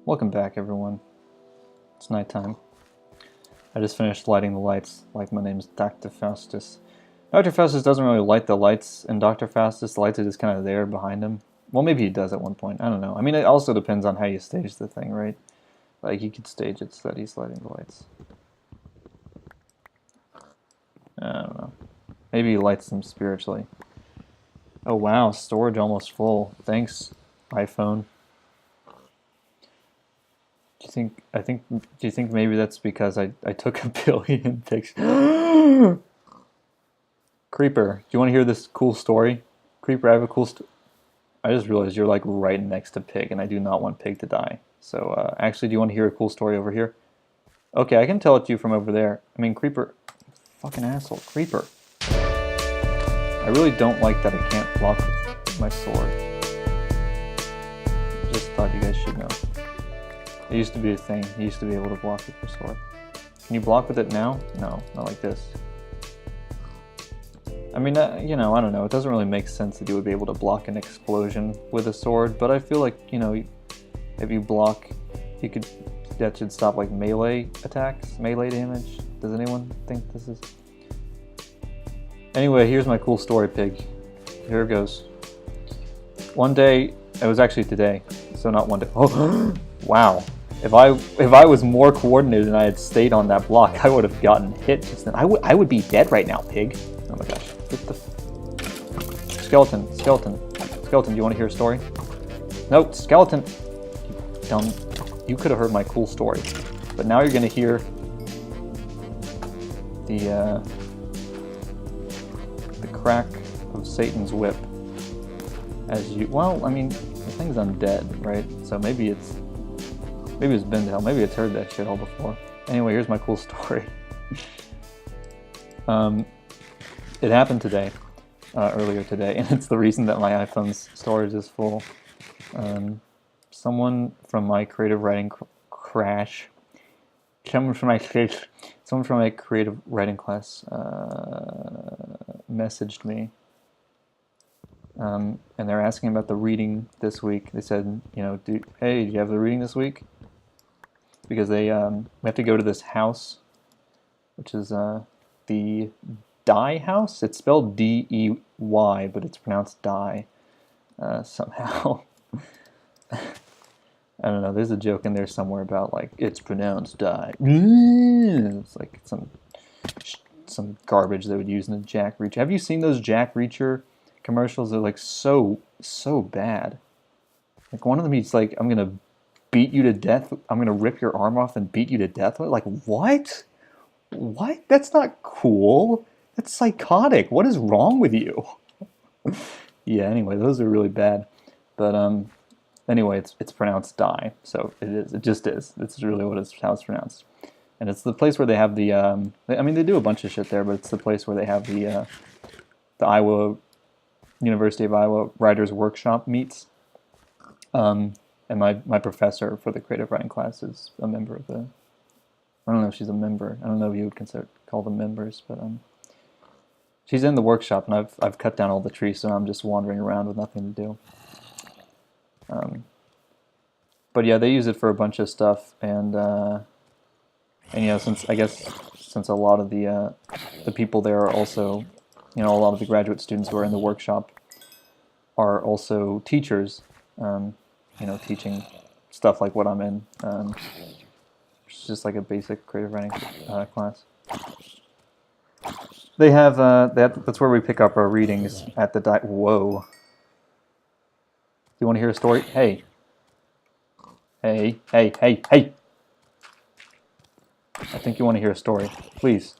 Welcome back, everyone. It's nighttime. I just finished lighting the lights, like my name's Dr. Faustus. Dr. Faustus doesn't really light the lights in Dr. Faustus. The lights are just kind of there behind him. Well, maybe he does at one point. I don't know. I mean, it also depends on how you stage the thing, right? Like, you could stage it so that he's lighting the lights. I don't know. Maybe he lights them spiritually. Oh, wow. Storage almost full. Thanks, iPhone. Do you think maybe that's because I took a billion pictures? Creeper, do you want to hear this cool story? Creeper, I have a cool I just realized you're like right next to Pig, and I do not want Pig to die. So, actually, do you want to hear a cool story over here? Okay, I can tell it to you from over there. I mean, Creeper, fucking asshole. Creeper. I really don't like that I can't block with my sword. Just thought you guys should know. It used to be a thing. You used to be able to block with your sword. Can you block with it now? No, not like this. I mean, you know, I don't know. It doesn't really make sense that you would be able to block an explosion with a sword, but I feel like, you know, if you block, you could, that should stop like melee attacks, melee damage. Does anyone think this is? Anyway, here's my cool story, Pig. Here it goes. One day, it was actually today, so not one day. Oh, wow. If I was more coordinated and I had stayed on that block, I would have gotten hit just then. I would be dead right now, Pig. Oh my gosh. What the skeleton, skeleton, skeleton, do you want to hear a story? No, skeleton. You dumb. You could have heard my cool story. But now you're gonna hear the crack of Satan's whip. As you, well, I mean, the thing's undead, right? So maybe it's been to hell. Maybe it's heard that shit all before. Anyway, here's my cool story. It happened today, earlier today, and it's the reason that my iPhone's storage is full. Someone from my creative writing someone from my creative writing class messaged me. And they're asking about the reading this week. They said, you know, hey, do you have the reading this week? Because we have to go to this house, which is the Dye House. It's spelled D-E-Y, but it's pronounced Die somehow. I don't know. There's a joke in there somewhere about like it's pronounced Die. It's like some garbage they would use in a Jack Reacher. Have you seen those Jack Reacher commercials? They're like so bad. Like one of them, he's like, "I'm gonna beat you to death. I'm gonna rip your arm off and beat you to death." Like what? What? That's not cool. That's psychotic. What is wrong with you? Yeah. Anyway, those are really bad. But anyway, it's pronounced Die, so it is. It just is. It's really how it's pronounced. And it's the place where they have the. I mean, they do a bunch of shit there, but it's the place where they have the Iowa University of Iowa Writers Workshop meets. And my professor for the creative writing class is a member of the. I don't know if she's a member. I don't know if you would call them members, but she's in the workshop, and I've cut down all the trees, so I'm just wandering around with nothing to do. But yeah, they use it for a bunch of stuff, and you know, since a lot of the people there are also, you know, a lot of the graduate students who are in the workshop are also teachers, you know, teaching stuff like what I'm in. It's just like a basic creative writing class. They have that's where we pick up our readings at the Whoa. Do you want to hear a story? Hey. Hey. I think you want to hear a story. Please.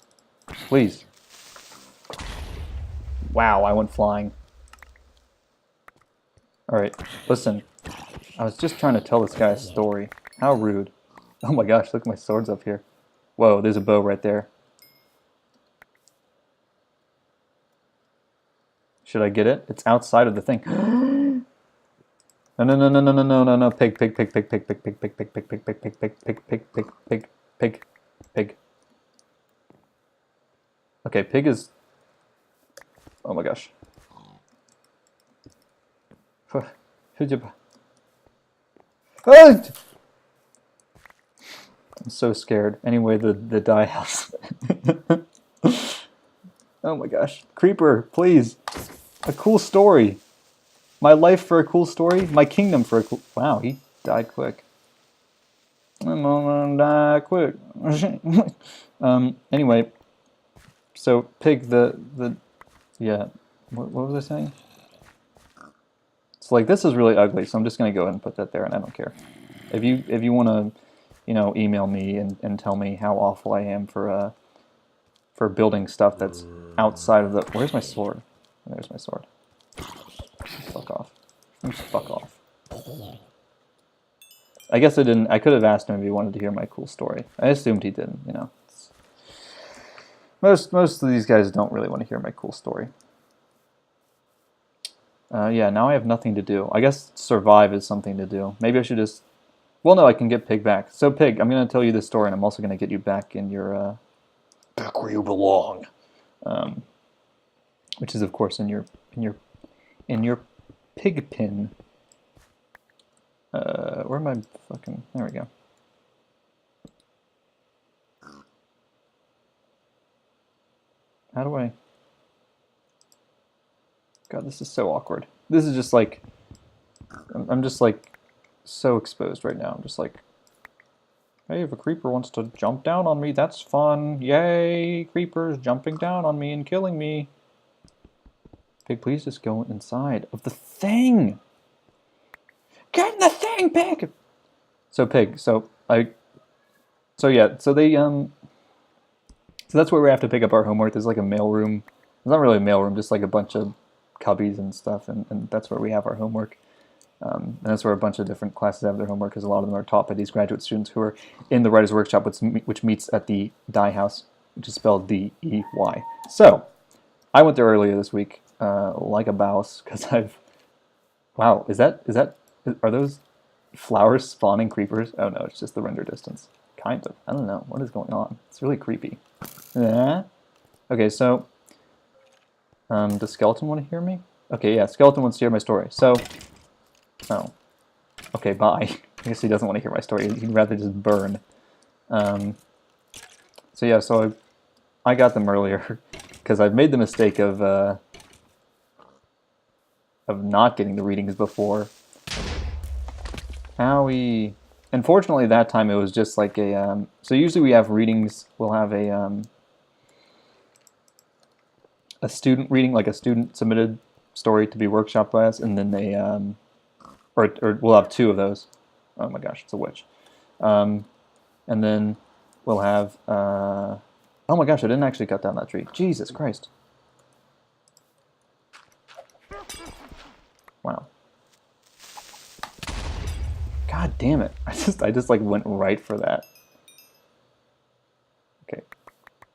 Please. Wow, I went flying. Alright, listen. I was just trying to tell this guy a story. How rude. Oh my gosh, look, my sword's up here. Whoa, there's a bow right there. Should I get it? It's outside of the thing. No, pig. Okay, pig is... Oh my gosh. I'm so scared. Anyway, the die house. Oh my gosh. Creeper, please. A cool story. My life for a cool story. My kingdom for a cool... Wow, he died quick. I'm gonna die quick. Anyway, so pig yeah. What was I saying? So like this is really ugly, so I'm just gonna go ahead and put that there, and I don't care. If you want to, email me and tell me how awful I am for building stuff that's outside of the... Where's my sword? There's my sword. Fuck off. Fuck off. I guess I didn't... I could have asked him if he wanted to hear my cool story. I assumed he didn't, Most of these guys don't really want to hear my cool story. Yeah, now I have nothing to do. I guess survive is something to do. Maybe I should just... Well, no, I can get Pig back. So, Pig, I'm going to tell you this story, and I'm also going to get you back in your... back where you belong. Which is, of course, in your pig pen. Where am I fucking... There we go. How do I... God, this is so awkward. This is just like... I'm just like so exposed right now. I'm just like... Hey, if a creeper wants to jump down on me, that's fun. Yay, creepers jumping down on me and killing me. Pig, please just go inside of the thing. Get in the thing, Pig! So, Pig, so they, so that's where we have to pick up our homework. There's like a mailroom. It's not really a mailroom, just like a bunch of cubbies and stuff, and that's where we have our homework. And that's where a bunch of different classes have their homework, because a lot of them are taught by these graduate students who are in the Writers' Workshop, which meets at the Dye House, which is spelled D-E-Y. So, I went there earlier this week, like a bouse, because I've... Wow, are those flowers spawning creepers? Oh no, it's just the render distance. Kind of. I don't know. What is going on? It's really creepy. Yeah. Okay, so... does Skeleton want to hear me? Okay, yeah, Skeleton wants to hear my story. So... Oh. Okay, bye. I guess he doesn't want to hear my story. He'd rather just burn. So yeah, so I got them earlier because I've made the mistake of not getting the readings before. Owie. Unfortunately, that time it was just like a... so usually we have readings, we'll have a student reading, like a student submitted story to be workshopped by us, and then they... Or we'll have two of those. Oh my gosh, it's a witch. And then we'll have... oh my gosh, I didn't actually cut down that tree. Jesus Christ. Wow. God damn it. I just like went right for that. Okay.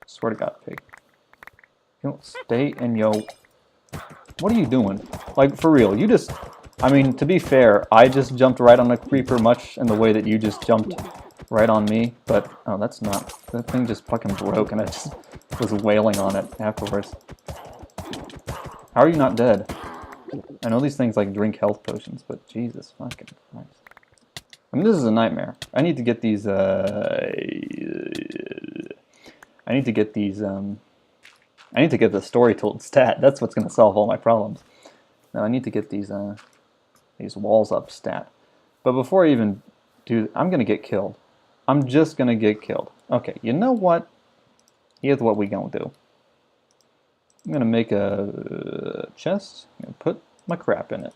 Swear to God, Pig. You don't stay in yo... What are you doing? Like, for real, you just... I mean, to be fair, I just jumped right on a creeper much in the way that you just jumped right on me, but, oh, that's not, that thing just fucking broke and I just was wailing on it afterwards. How are you not dead? I know these things like drink health potions, but Jesus fucking Christ. I mean, this is a nightmare. I need to get these, I need to get the story told stat. That's what's going to solve all my problems. No, I need to get these walls up stat. But before I even do, I'm going to get killed. I'm just going to get killed. Okay, you know what? Here's what we going to do. I'm going to make a chest. I'm going to put my crap in it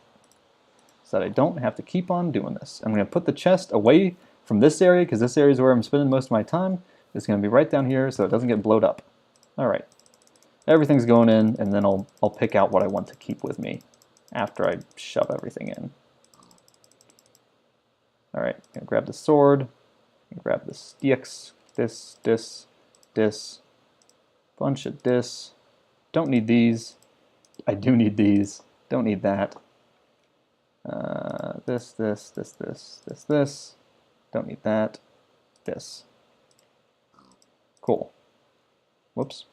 so that I don't have to keep on doing this. I'm going to put the chest away from this area because this area is where I'm spending most of my time. It's going to be right down here so it doesn't get blowed up. Alright. Everything's going in, and then I'll pick out what I want to keep with me after I shove everything in. Alright, I'm gonna grab the sword, grab the sticks, this, bunch of this. Don't need these. I do need these. Don't need that. This. Don't need that. This. Cool. Whoops.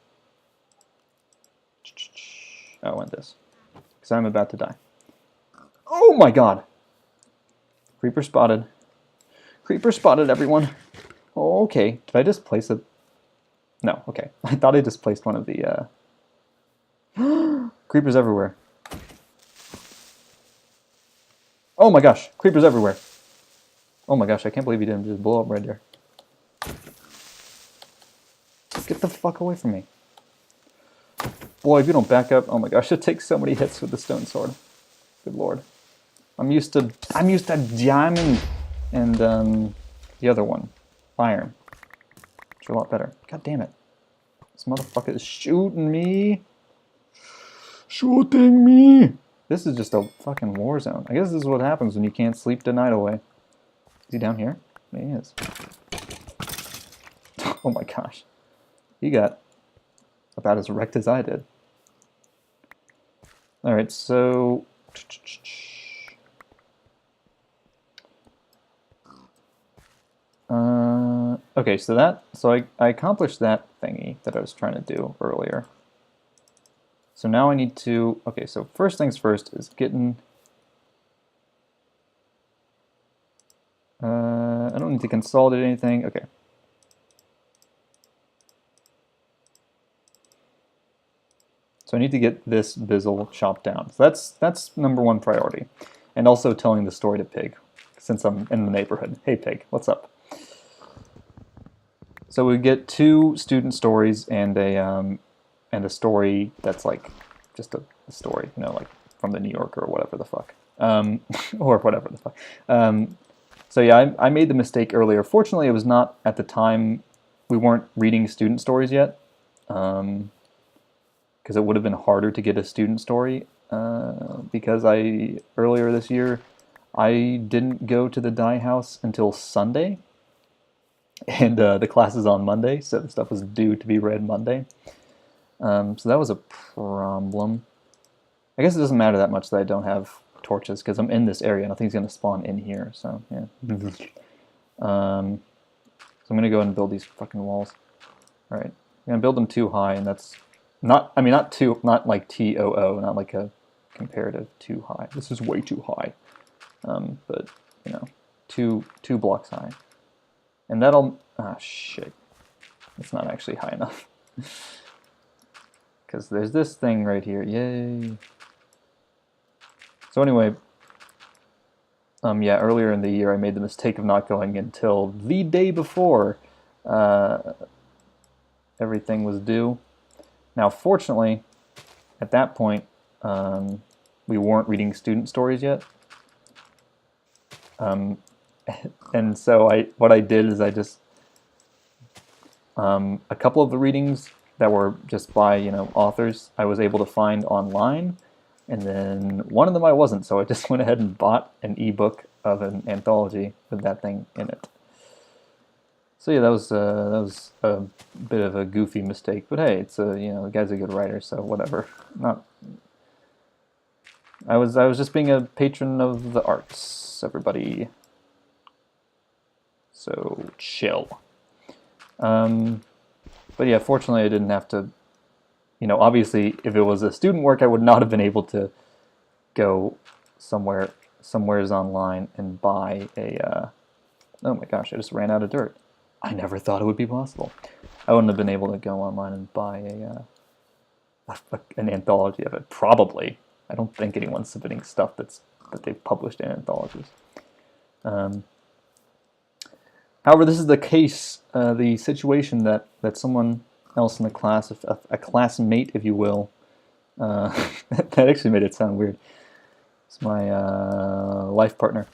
Oh, I want this. Because I'm about to die. Oh my god! Creeper spotted. Creeper spotted, everyone. Oh, okay. Did I just place a... No, okay. I thought I just placed one of the, creepers everywhere. Oh my gosh, creepers everywhere. Oh my gosh, I can't believe you didn't just blow up right there. Get the fuck away from me. Boy, if you don't back up, oh my gosh, it takes so many hits with the stone sword. Good lord. I'm used to diamond and the other one, iron. Which are a lot better. God damn it. This motherfucker is shooting me. Shooting me. This is just a fucking war zone. I guess this is what happens when you can't sleep the night away. Is he down here? Yeah, he is. Oh my gosh. He got about as wrecked as I did. Alright, so... okay, so I accomplished that thingy that I was trying to do earlier. So now I need to... Okay, so first things first is getting... I don't need to consolidate anything. Okay. So I need to get this Bizzle chopped down. So that's number one priority. And also telling the story to Pig, since I'm in the neighborhood. Hey Pig, what's up? So we get 2 student stories and a story that's like just a story, you know, like from the New Yorker or whatever the fuck. Or whatever the fuck. So yeah, I made the mistake earlier. Fortunately, it was not at the time, we weren't reading student stories yet. Because it would have been harder to get a student story because earlier this year I didn't go to the dye house until Sunday, and the class is on Monday, so the stuff was due to be read Monday. So that was a problem. I guess it doesn't matter that much that I don't have torches because I'm in this area. Nothing's going to spawn in here, so yeah. So I'm going to go ahead and build these fucking walls. All right, I'm going to build them too high, and that's not like TOO, not like a comparative too high. This is way too high. But, you know, two blocks high. And that'll, shit. It's not actually high enough. Because there's this thing right here, yay. So anyway, yeah, earlier in the year I made the mistake of not going until the day before everything was due. Now, fortunately, at that point, we weren't reading student stories yet. And so what I did is I just, a couple of the readings that were just by, you know, authors I was able to find online, and then one of them I wasn't, so I just went ahead and bought an ebook of an anthology with that thing in it. So yeah, that was a bit of a goofy mistake, but hey, it's you know, the guy's a good writer, so whatever. I was just being a patron of the arts, everybody. So chill. But yeah, fortunately, I didn't have to. You know, obviously, if it was a student work, I would not have been able to go somewheres online and buy a. Oh my gosh! I just ran out of dirt. I never thought it would be possible. I wouldn't have been able to go online and buy an anthology of it. Probably. I don't think anyone's submitting stuff that they've published in anthologies. However, this is the case, the situation that someone else in the class, a classmate, if you will, that actually made it sound weird. It's my life partner.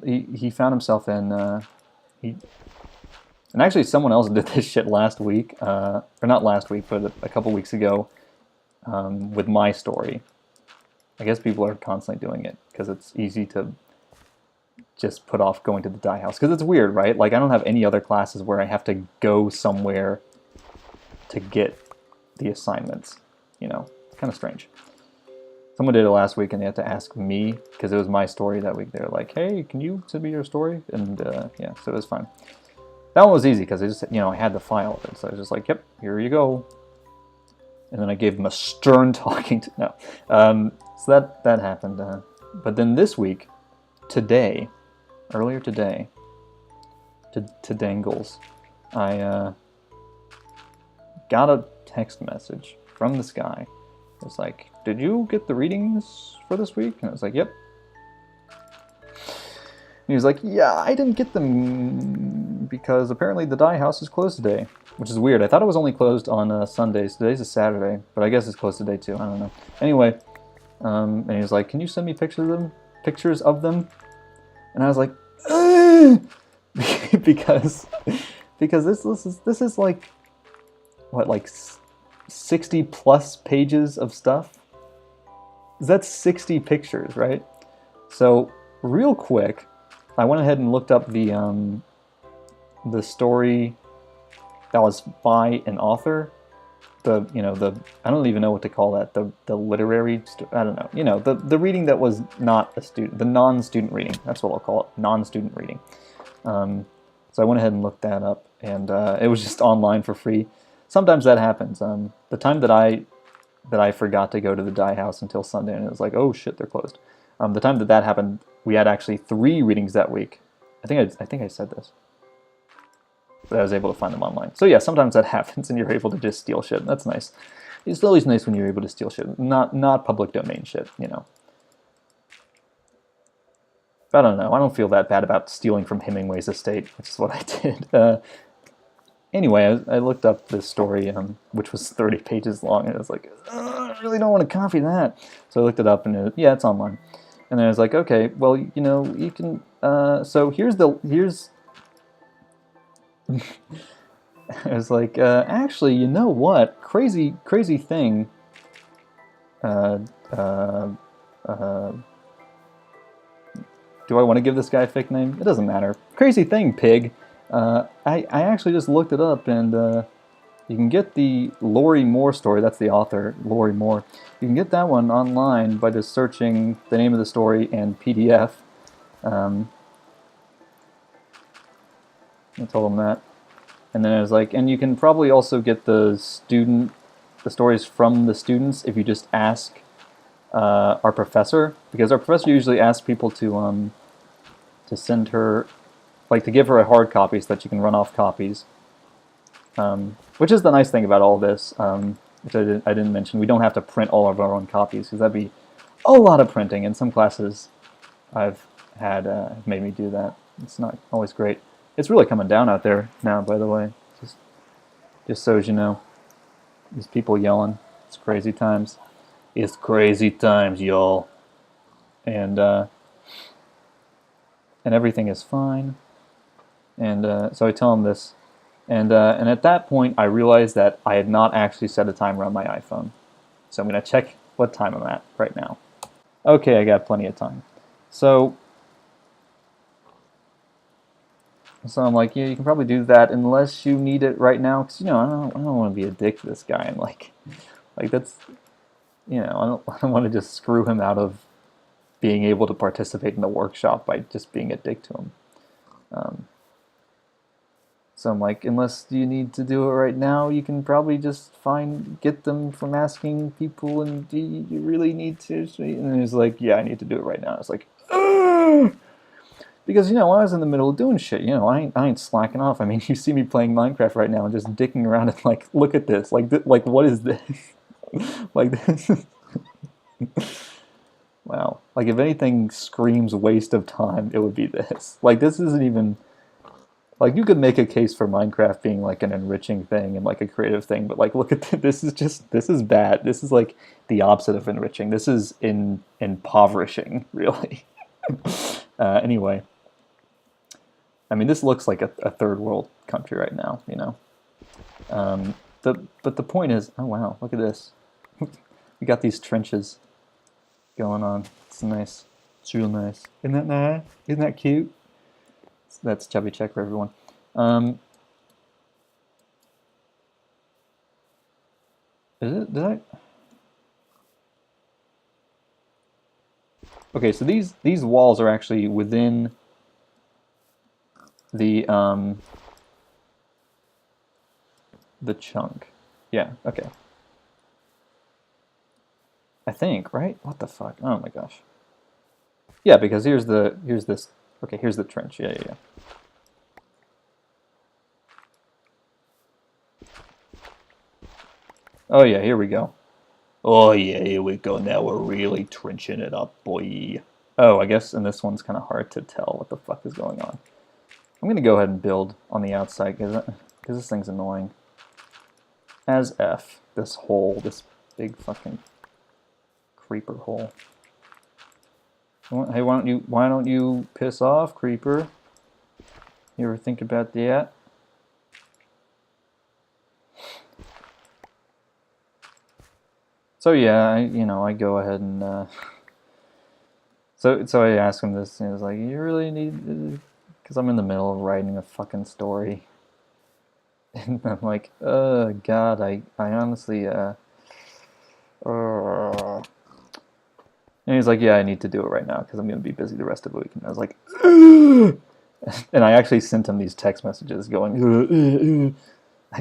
He found himself in and actually someone else did this shit last week, or not last week, but a couple weeks ago, with my story. I guess people are constantly doing it because it's easy to just put off going to the dye house. Because it's weird, right? Like, I don't have any other classes where I have to go somewhere to get the assignments. You know, it's kind of strange. Someone did it last week and they had to ask me because it was my story that week. They were like, hey, can you send me your story? And yeah, so it was fine. That one was easy because I just, you know, I had the file of it. So I was just like, yep, here you go. And then I gave them a stern talking to, no. So that happened. But then this week, earlier today, to Dangles, I got a text message from this guy. It's like, did you get the readings for this week? And I was like, yep. And he was like, yeah, I didn't get them because apparently the dye house is closed today, which is weird. I thought it was only closed on Sundays. Today's a Saturday, but I guess it's closed today too. I don't know. Anyway, and he was like, can you send me pictures of them? And I was like, because this is like, what, like 60 plus pages of stuff? That's 60 pictures, right? So real quick, I went ahead and looked up the story that was by an author. I don't even know what to call that. The literary, I don't know. The reading that was not a student, the non-student reading. That's what I'll call it, non-student reading. So I went ahead and looked that up, and it was just online for free. Sometimes that happens. The time that I forgot to go to the dye house until Sunday, and it was like, oh shit, they're closed. The time that happened, we had actually 3 readings that week. I think I said this, but I was able to find them online. So yeah, sometimes that happens, and you're able to just steal shit. That's nice. It's always nice when you're able to steal shit, not public domain shit, But I don't know. I don't feel that bad about stealing from Hemingway's estate, which is what I did. Anyway, I looked up this story, which was 30 pages long, and I was like, I really don't want to copy that. So I looked it up, and it's online. And then I was like, okay, well, you can. So here's. I was like, actually, you know what? Crazy thing. Do I want to give this guy a fake name? It doesn't matter. Crazy thing, pig. I actually just looked it up, and you can get the Lori Moore story. That's the author, Lori Moore. You can get that one online by just searching the name of the story and PDF. I told him that. And then I was like, and you can probably also get the stories from the students if you just ask our professor, because our professor usually asks people to send her, like, to give her a hard copy so that you can run off copies. Which is the nice thing about all this, which I didn't mention. We don't have to print all of our own copies, because that'd be a lot of printing. In some classes, I've had made me do that. It's not always great. It's really coming down out there now, by the way. Just so as you know. There's people yelling. It's crazy times. It's crazy times, y'all. And everything is fine. And so I tell him this. And at that point, I realized that I had not actually set a timer on my iPhone. So I'm going to check what time I'm at right now. Okay, I got plenty of time. So I'm like, yeah, you can probably do that unless you need it right now, because I don't want to be a dick to this guy and like that's, I don't want to just screw him out of being able to participate in the workshop by just being a dick to him. So I'm like, unless you need to do it right now, you can probably just get them from asking people, and do you really need to? And he's like, yeah, I need to do it right now. I was like, ugh! Because, I was in the middle of doing shit. I ain't slacking off. I mean, you see me playing Minecraft right now and just dicking around and like, look at this. Like what is this? Like this. Wow. Like, if anything screams waste of time, it would be this. Like, this isn't even... Like, you could make a case for Minecraft being like an enriching thing and like a creative thing, but like, look at this. This is bad. This is like the opposite of enriching. This is impoverishing, really. Anyway. I mean, this looks like a third world country right now, But the point is, oh wow, look at this. We got these trenches going on. It's nice. It's real nice. Isn't that nice? Isn't that cute? That's Chubby Check for everyone. Is it? Did I? Okay, so these walls are actually within the chunk. Yeah, okay. I think, right? What the fuck? Oh my gosh. Yeah, because here's this. Okay, here's the trench. Yeah. Oh yeah, here we go. Oh yeah, here we go. Now we're really trenching it up, boy. Oh, I guess in this one's kind of hard to tell what the fuck is going on. I'm gonna go ahead and build on the outside because this thing's annoying. As F, this hole, this big fucking creeper hole. Hey, why don't you piss off, creeper? You ever think about that? So yeah, I go ahead and so I ask him this, and he was like, "You really need," because I'm in the middle of writing a fucking story, and I'm like, God, I honestly, and he's like, "Yeah, I need to do it right now because I'm gonna be busy the rest of the week." And I was like, and I actually sent him these text messages going,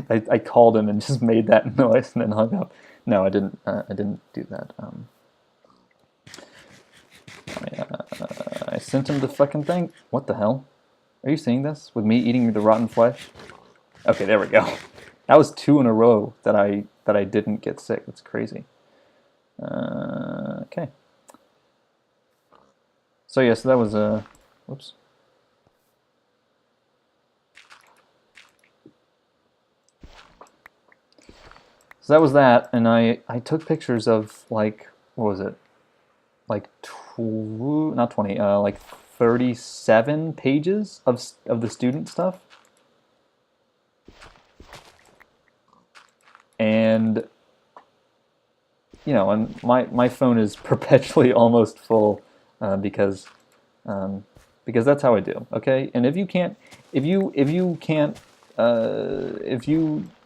I called him and just made that noise and then hung up. No, I didn't. I didn't do that. I sent him the fucking thing. What the hell? Are you seeing this with me eating the rotten flesh? Okay, there we go. That was 2 in a row that I didn't get sick. That's crazy. Okay. So yeah, so that was whoops. So that was that, and I took pictures of like, what was it? Like not 20, like 37 pages of the student stuff. And and my phone is perpetually almost full because that's how I do. Okay, and if you can't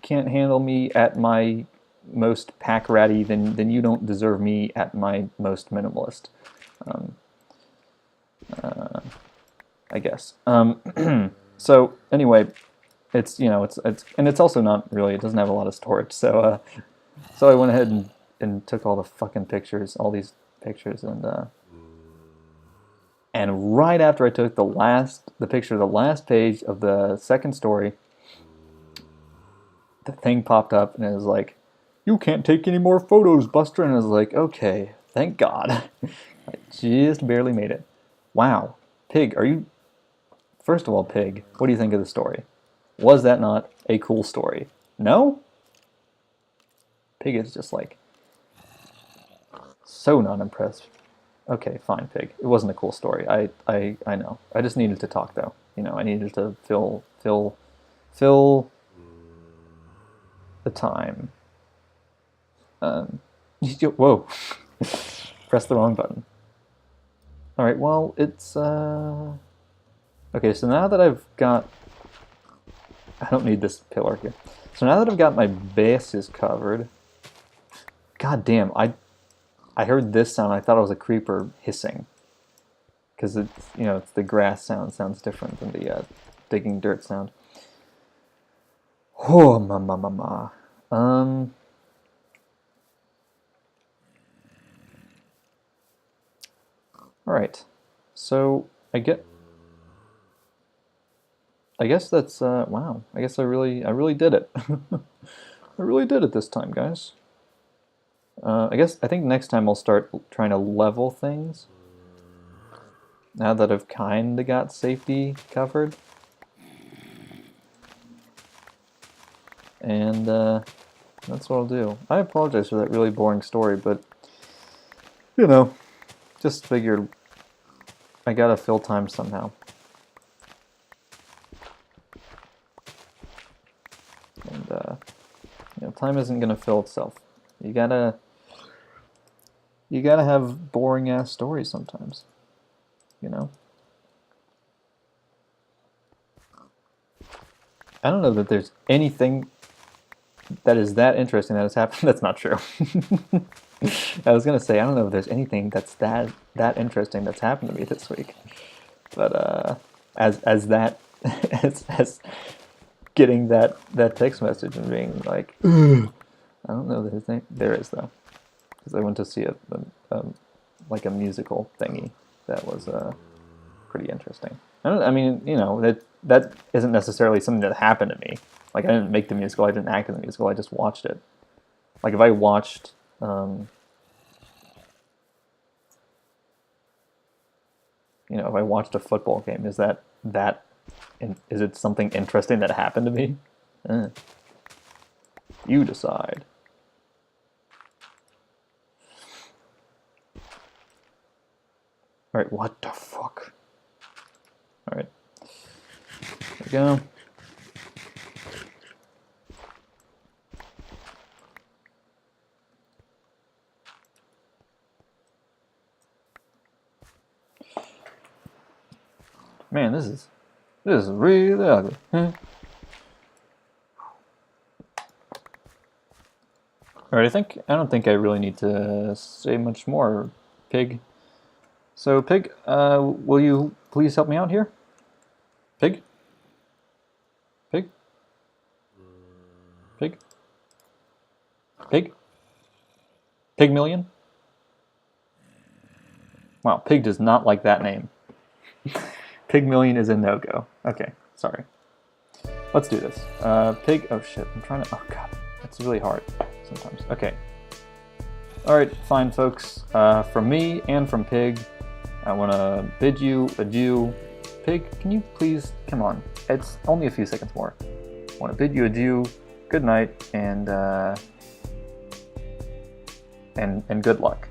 handle me at my most pack ratty, then you don't deserve me at my most minimalist. I guess. So anyway, it's and it's also not really. It doesn't have a lot of storage. So I went ahead and took all the fucking pictures, all these pictures, and right after I took the picture of the last page of the second story, the thing popped up and it was like, "You can't take any more photos, Buster." And I was like, "Okay, thank God." I just barely made it. Wow, Pig, first of all, Pig, what do you think of the story? Was that not a cool story? No? Pig is just like so not impressed. Okay, fine, Pig. It wasn't a cool story. I know. I just needed to talk though. I needed to fill the time. Whoa. Press the wrong button. All right. Well, it's okay. So now that I've got, I don't need this pillar here. So now that I've got my bases covered, god damn, I heard this sound. I thought it was a creeper hissing, because it's the grass sounds different than the digging dirt sound. Oh ma. All right. So I guess that's wow. I guess I really did it. I really did it this time, guys. I think next time I'll start trying to level things. Now that I've kinda got safety covered. And that's what I'll do. I apologize for that really boring story, but just figured I gotta fill time somehow. And time isn't gonna fill itself. You gotta have boring ass stories sometimes. I don't know that there's anything that is that interesting that has happened. That's not true. I was gonna say I don't know if there's anything that's that interesting that's happened to me this week, but as that as getting that text message and being like, I don't know that there is though, because I went to see like a musical thingy that was pretty interesting. I mean, that isn't necessarily something that happened to me. Like I didn't make the musical, I didn't act in the musical, I just watched it. Like if I watched, you know, if I watched a football game, is is it something interesting that happened to me? You decide. All right, what the fuck? All right, there we go. Man, this is really ugly. All right, I don't think I really need to say much more, Pig. So, Pig, will you please help me out here? Pig? Pig? Pig? Pig? Pygmalion? Wow, Pig does not like that name. Pygmalion is a no-go. Okay, sorry. Let's do this. Pig, oh shit, I'm trying to, oh god, it's really hard sometimes. Okay. Alright, fine folks. From me and from Pig, I want to bid you adieu. Pig, can you please, come on, it's only a few seconds more. I want to bid you adieu, good night, and good luck.